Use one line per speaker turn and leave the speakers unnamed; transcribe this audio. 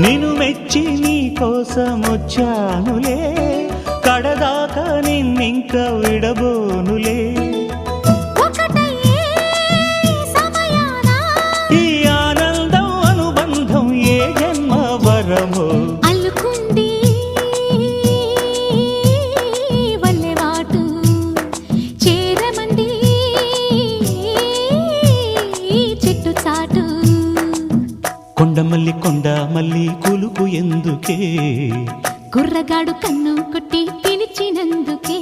నిన్ను మెచ్చి నీ కోసం వచ్చానులే, కడదాకా నిన్నింక విడబోనులే. ఈ ఆనందం అనుబంధం ఏ జన్మ వరమో
అల్లుకుంది వల్లెవాటు చేరమంది చెట్టు చాటు.
కొండమల్లి కొండ మల్లి కులుకు ఎందుకే,
కుర్రగాడు కన్ను కొట్టి పిలిచినందుకే.